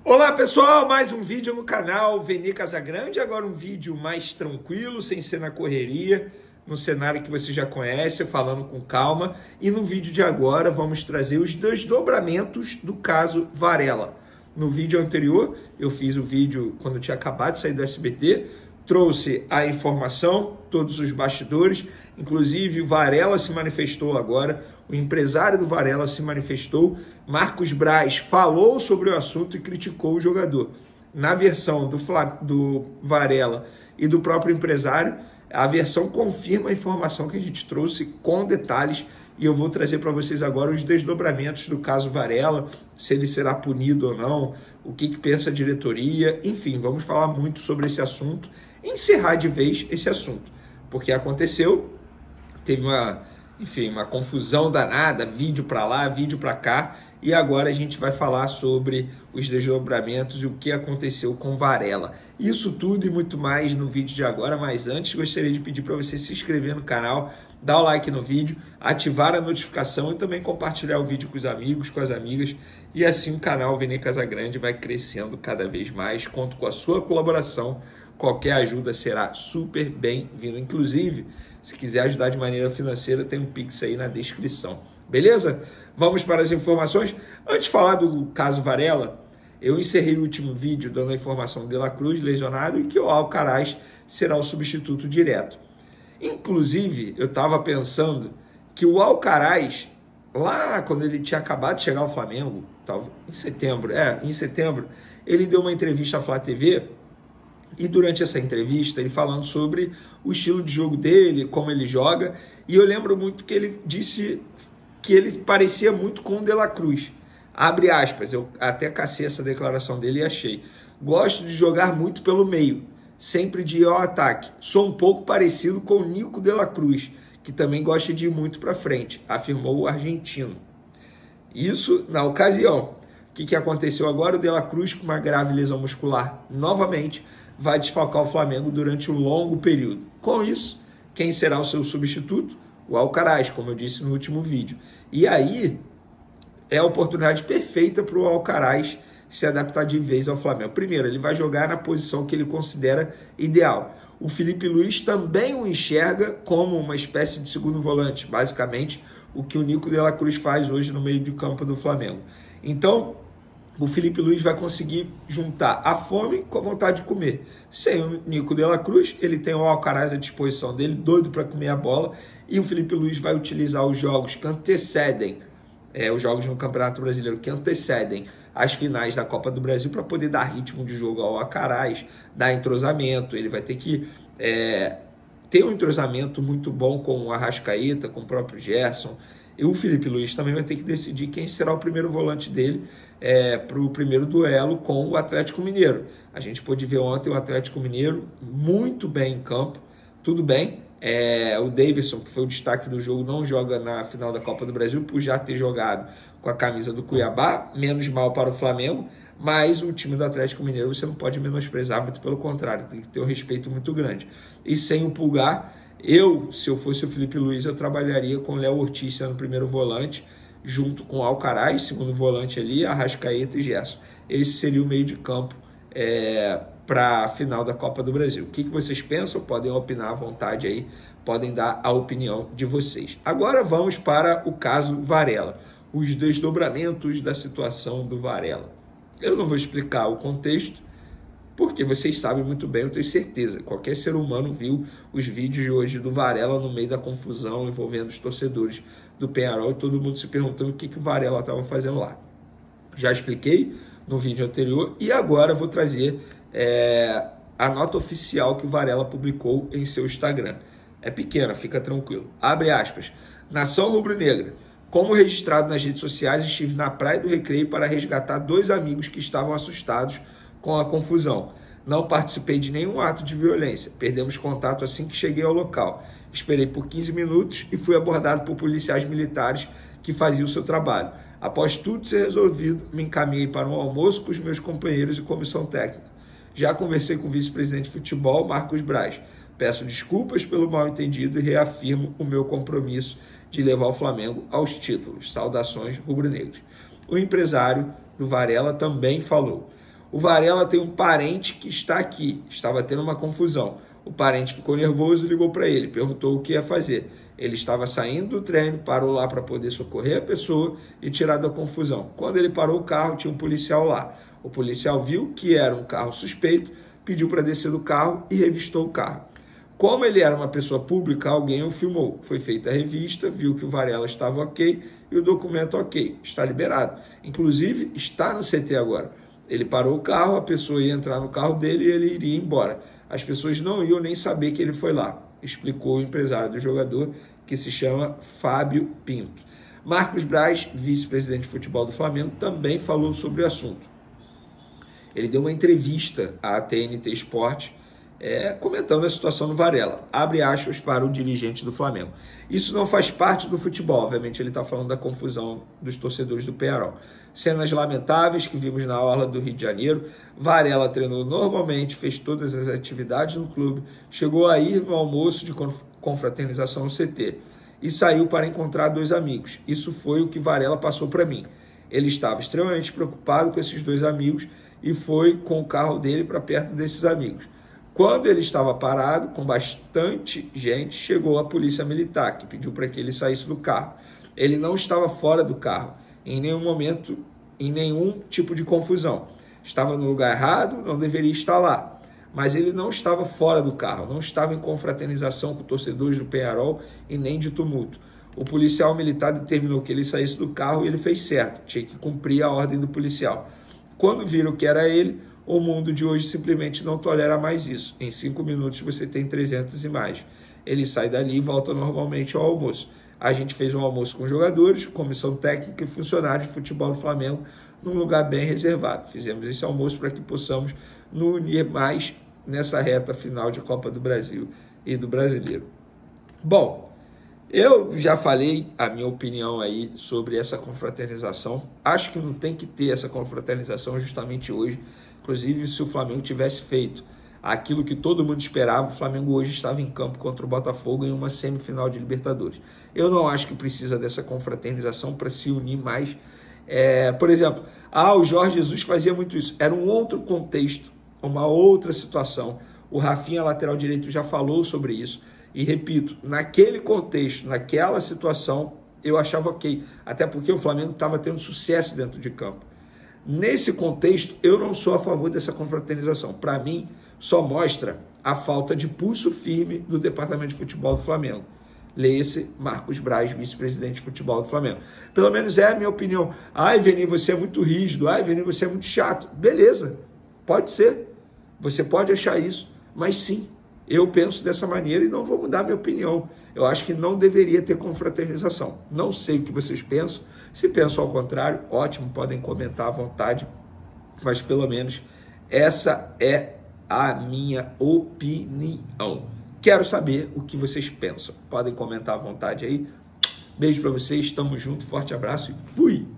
Olá pessoal, mais um vídeo no canal Veni Casagrande, agora um vídeo mais tranquilo, sem ser na correria, no cenário que você já conhece, falando com calma. E no vídeo de agora vamos trazer os desdobramentos do caso Varela. No vídeo anterior, eu fiz o vídeo quando tinha acabado de sair do SBT, trouxe a informação, todos os bastidores, inclusive o Varela se manifestou agora, o empresário do Varela se manifestou, Marcos Braz falou sobre o assunto e criticou o jogador. Na versão do Varela e do próprio empresário, a versão confirma a informação que a gente trouxe com detalhes e eu vou trazer para vocês agora os desdobramentos do caso Varela, se ele será punido ou não, o que pensa a diretoria, enfim, vamos falar muito sobre esse assunto, encerrar de vez esse assunto, porque aconteceu, teve uma confusão danada, vídeo para lá, vídeo para cá, e agora a gente vai falar sobre os desdobramentos e o que aconteceu com Varela. Isso tudo e muito mais no vídeo de agora, mas antes gostaria de pedir para você se inscrever no canal, dar o like no vídeo, ativar a notificação e também compartilhar o vídeo com os amigos, com as amigas, e assim o canal Veni Casagrande vai crescendo cada vez mais. Conto com a sua colaboração, qualquer ajuda será super bem-vinda. Inclusive, se quiser ajudar de maneira financeira, tem um Pix aí na descrição. Beleza? Vamos para as informações. Antes de falar do caso Varela, eu encerrei o último vídeo dando a informação de De La Cruz lesionado e que o Alcaraz será o substituto direto. Inclusive, eu estava pensando que o Alcaraz, lá quando ele tinha acabado de chegar ao Flamengo, em setembro, ele deu uma entrevista à Flá TV. E durante essa entrevista, ele falando sobre o estilo de jogo dele, como ele joga, e eu lembro muito que ele disse que ele parecia muito com o De La Cruz. Abre aspas, eu até cacei essa declaração dele e achei. Gosto de jogar muito pelo meio, sempre de ir ao ataque. Sou um pouco parecido com o Nico De La Cruz, que também gosta de ir muito para frente, afirmou o argentino. Isso na ocasião. O que aconteceu agora? O De La Cruz, com uma grave lesão muscular, novamente, vai desfalcar o Flamengo durante um longo período. Com isso, quem será o seu substituto? O Alcaraz, como eu disse no último vídeo. E aí, é a oportunidade perfeita para o Alcaraz se adaptar de vez ao Flamengo. Primeiro, ele vai jogar na posição que ele considera ideal. O Felipe Luiz também o enxerga como uma espécie de segundo volante, basicamente o que o Nico De La Cruz faz hoje no meio de campo do Flamengo. Então, o Felipe Luiz vai conseguir juntar a fome com a vontade de comer. Sem o Nico De La Cruz, ele tem o Alcaraz à disposição dele, doido para comer a bola, e o Felipe Luiz vai utilizar os jogos que antecedem, os jogos no Campeonato Brasileiro que antecedem as finais da Copa do Brasil para poder dar ritmo de jogo ao Alcaraz, dar entrosamento. Ele vai ter que ter um entrosamento muito bom com o Arrascaeta, com o próprio Gerson. E o Felipe Luiz também vai ter que decidir quem será o primeiro volante dele para o primeiro duelo com o Atlético Mineiro. A gente pôde ver ontem o Atlético Mineiro muito bem em campo, tudo bem. O Davidson, que foi o destaque do jogo, não joga na final da Copa do Brasil por já ter jogado com a camisa do Cuiabá, menos mal para o Flamengo, mas o time do Atlético Mineiro você não pode menosprezar, muito pelo contrário, tem que ter um respeito muito grande. E sem o Pulgar, se eu fosse o Felipe Luiz, eu trabalharia com o Léo Ortiz sendo o primeiro volante, junto com o Alcaraz, segundo volante ali, Arrascaeta e Gerson. Esse seria o meio de campo para a final da Copa do Brasil. O que vocês pensam? Podem opinar à vontade aí, podem dar a opinião de vocês. Agora vamos para o caso Varela, os desdobramentos da situação do Varela. Eu não vou explicar o contexto, porque vocês sabem muito bem, eu tenho certeza. Qualquer ser humano viu os vídeos de hoje do Varela no meio da confusão envolvendo os torcedores do Peñarol e todo mundo se perguntando o que o Varela estava fazendo lá. Já expliquei no vídeo anterior e agora vou trazer a nota oficial que o Varela publicou em seu Instagram. É pequena, fica tranquilo. Abre aspas. Nação Rubro-Negra. Como registrado nas redes sociais, estive na Praia do Recreio para resgatar 2 amigos que estavam assustados com a confusão. Não participei de nenhum ato de violência. Perdemos contato assim que cheguei ao local. Esperei por 15 minutos e fui abordado por policiais militares que faziam o seu trabalho. Após tudo ser resolvido, me encaminhei para um almoço com os meus companheiros e comissão técnica. Já conversei com o vice-presidente de futebol, Marcos Braz. Peço desculpas pelo mal-entendido e reafirmo o meu compromisso de levar o Flamengo aos títulos. Saudações rubro-negras. O empresário do Varela também falou. O Varela tem um parente que está aqui, estava tendo uma confusão. O parente ficou nervoso e ligou para ele, perguntou o que ia fazer. Ele estava saindo do treino, parou lá para poder socorrer a pessoa e tirar da confusão. Quando ele parou o carro, tinha um policial lá. O policial viu que era um carro suspeito, pediu para descer do carro e revistou o carro. Como ele era uma pessoa pública, alguém o filmou. Foi feita a revista, viu que o Varela estava ok e o documento ok, está liberado. Inclusive, está no CT agora. Ele parou o carro, a pessoa ia entrar no carro dele e ele iria embora. As pessoas não iam nem saber que ele foi lá, explicou o empresário do jogador, que se chama Fábio Pinto. Marcos Braz, vice-presidente de futebol do Flamengo, também falou sobre o assunto. Ele deu uma entrevista à TNT Esporte, comentando a situação do Varela. Abre aspas para o dirigente do Flamengo. Isso não faz parte do futebol, obviamente ele está falando da confusão dos torcedores do Peñarol. Cenas lamentáveis que vimos na orla do Rio de Janeiro. Varela treinou normalmente, fez todas as atividades no clube, chegou a ir no almoço de confraternização no CT e saiu para encontrar 2 amigos. Isso foi o que Varela passou para mim. Ele estava extremamente preocupado com esses 2 amigos e foi com o carro dele para perto desses amigos. Quando ele estava parado, com bastante gente, chegou a polícia militar, que pediu para que ele saísse do carro. Ele não estava fora do carro, em nenhum momento, em nenhum tipo de confusão. Estava no lugar errado, não deveria estar lá. Mas ele não estava fora do carro, não estava em confraternização com torcedores do Peñarol e nem de tumulto. O policial militar determinou que ele saísse do carro e ele fez certo, tinha que cumprir a ordem do policial. Quando viram que era ele, o mundo de hoje simplesmente não tolera mais isso. Em 5 minutos você tem 300 imagens. Ele sai dali e volta normalmente ao almoço. A gente fez um almoço com jogadores, comissão técnica e funcionários de futebol do Flamengo num lugar bem reservado. Fizemos esse almoço para que possamos nos unir mais nessa reta final de Copa do Brasil e do Brasileiro. Bom, eu já falei a minha opinião aí sobre essa confraternização. Acho que não tem que ter essa confraternização justamente hoje. Inclusive, se o Flamengo tivesse feito aquilo que todo mundo esperava, o Flamengo hoje estava em campo contra o Botafogo em uma semifinal de Libertadores. Eu não acho que precisa dessa confraternização para se unir mais. Por exemplo, o Jorge Jesus fazia muito isso. Era um outro contexto, uma outra situação. O Rafinha, lateral direito, já falou sobre isso. E repito, naquele contexto, naquela situação, eu achava ok. Até porque o Flamengo estava tendo sucesso dentro de campo. Nesse contexto, eu não sou a favor dessa confraternização. Para mim, só mostra a falta de pulso firme do Departamento de Futebol do Flamengo. Leia-se Marcos Braz, vice-presidente de futebol do Flamengo. Pelo menos é a minha opinião. Ai, Veni, você é muito rígido. Ai, Veni, você é muito chato. Beleza, pode ser. Você pode achar isso. Mas sim, eu penso dessa maneira e não vou mudar minha opinião. Eu acho que não deveria ter confraternização. Não sei o que vocês pensam. Se pensam ao contrário, ótimo, podem comentar à vontade. Mas pelo menos essa é a minha opinião. Quero saber o que vocês pensam. Podem comentar à vontade aí. Beijo para vocês, tamo junto, forte abraço e fui!